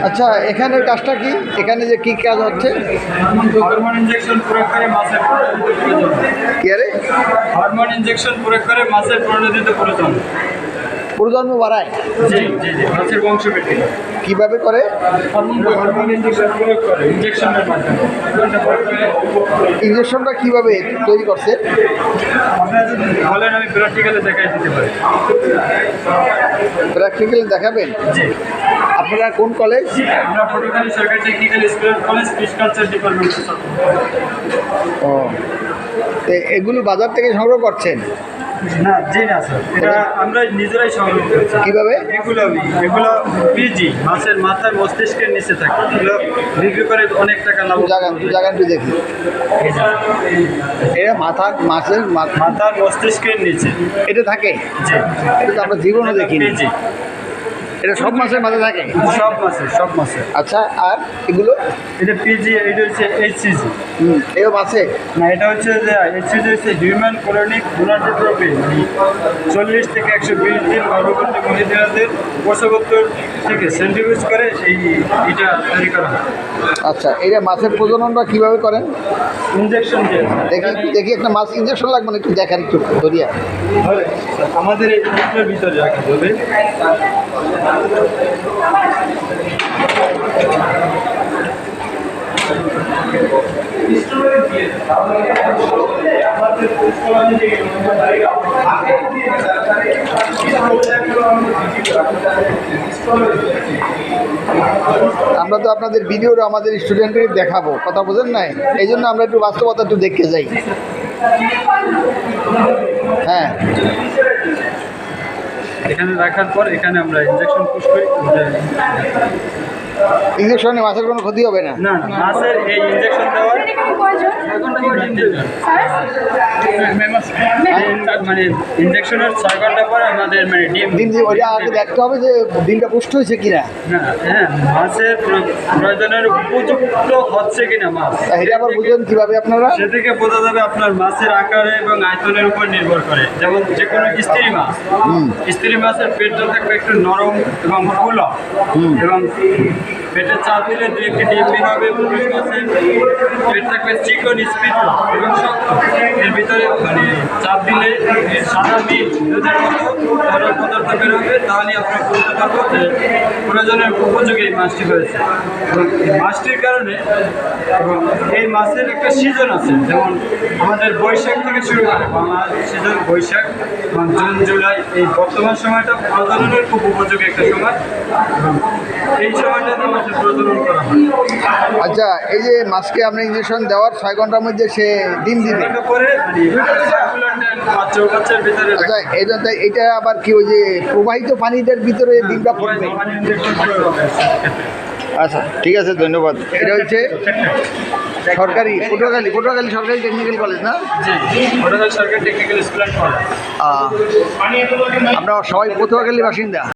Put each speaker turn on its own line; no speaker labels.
আচ্ছা, এখানে কাজটা কি? এখানে যে কি কাজ হচ্ছে?
হরমোন ইনজেকশন প্রয়োগ করে মাছের
কি আরে
হরমোন ইনজেকশন প্রয়োগ করে মাছের পরিণতিতে প্রয়োজন।
প্রজন্ম বাড়ায়?
জি জি জি, মাছের বংশ বৃদ্ধি
কিভাবে করে?
হরমোন ইনজেকশন প্রয়োগ করে ইনজেকশনের মাধ্যমে।
ইঞ্জেকশনটা কিভাবে তৈরি করছে?
আপনারা যদি বলেন আমি প্র্যাকটিক্যালে দেখাই দিতে পারি।
প্র্যাকটিক্যালি দেখাবেন?
জি,
আপনারা কোন কলেজ?
আমরা পটুয়াখালী সরকারি technical school college fish culture department.
ও, তো এগুলো বাজার থেকে সংগ্রহ করছেন?
না, জি না স্যার, এটা আমরা নিজেরাই সংগ্রহ করছি।
কিভাবে?
এগুলো পিজি মাছের মাথার মস্তিষ্কের নিচে থাকে, এগুলো বিক্রি করে অনেক টাকা লাভ।
জায়গাটি দেখি। এটা মাছের
মাথার মস্তিষ্কের নিচে
এটা থাকে?
জি,
এটা তো আমরা জীবনও দেখিনি।
জি,
এটা সব মাছের মাঝে থাকে?
সব মাছের।
আচ্ছা, আর এগুলো?
এটা পিজি, এটা হচ্ছে এইচসিজি।
এও মাছে?
না, এটা হচ্ছে যে এইচসিজি হচ্ছে হিউম্যান কোলনিক গোনাডোট্রপিন। 40 থেকে 120 দিন গর্ভবতী মহিলাদের প্রসবোত্তর থেকে সেন্ট্রিফিউজ করে এটা তৈরি করা হয়।
আচ্ছা, এটা মাছের প্রজননটা কিভাবে করেন?
ইনজেকশন দিয়ে।
দেখি একটা মাছ ইঞ্জেকশন লাগবে না, একটু দেখেন একটু ধরিয়া।
আমাদের এই পুকুরের ভিতরে রাখা যাবে।
আমরা তো আপনাদের ভিডিওটা আমাদের স্টুডেন্টদের দেখাবো, কথা বোঝেন নাই? এই জন্য আমরা একটু বাস্তবতা একটু দেখতে যাই। হ্যাঁ,
এখানে রাখার পর এখানে আমরা ইনজেকশন পুশ করি।
ইঞ্জেকশনে মাছের কোনো ক্ষতি হবে না?
না, মাছের এই ইনজেকশন দেওয়ার মানে ইনজেকশনের 6 ঘন্টা পরে আমাদের মানে
ডিম ওইটা আগে দেখতে হবে যে ডিমটা পুষ্ট হয়েছে কিনা।
হ্যাঁ, মাছের প্রয়োজনের উপযুক্ত হচ্ছে কিনা মাছ,
এটা আবার বুঝবেন কিভাবে আপনারা?
সে থেকে বোঝা যাবে আপনার মাছের আকারে এবং আয়তনের উপর নির্ভর করে। যেমন যে কোনো স্ত্রী মাছের পেটটা থাকবে একটু নরম এবং ফুলা, এবং পেটে চাপ দিলে 2-1টি ডিম বের হবে। পুরুষ মাছের পেট থাকবে চিকন, স্পিড এবং শক্ত, এর ভিতরে মানে চাপ দিলে সাদা মিট দুধের মতো তরল পদার্থ বের হবে। তাহলে আমরা বলতে পারবো যে প্রয়োজনের উপযোগী এই মাছটি হয়েছে। এবং এই মাছটির কারণে এবং এই মাছের একটা সিজন আছে, যেমন আমাদের বৈশাখ থেকে শুরু করে বাংলা সিজন বৈশাখ এবং জুন জুলাই। এই বর্তমান সময়টা প্রজননের খুব উপযোগী একটা সময়, এবং এই সময়টাতে মাছের প্রজনন করা হয়।
আচ্ছা, এই যে মাছকে আপনি ইঞ্জেকশন দেওয়ার 6 ঘন্টার মধ্যে সে ডিম দিবে?
পরে চৌকাচ্চার ভিতরে
আচ্ছা, এটা আবার কি ওই যে প্রবাহিত পানিটার ভিতরে ডিমটা পড়বে? আচ্ছা, ঠিক আছে, ধন্যবাদ। এটা হচ্ছে সরকারি পটুয়াখালী সরকারি টেকনিক্যাল কলেজ না?
জি, পটুয়াখালী সরকারি টেকনিক্যাল স্কুল অ্যান্ড কলেজ।
আমরা সবাই পটুয়াখালী বাসিন্দা।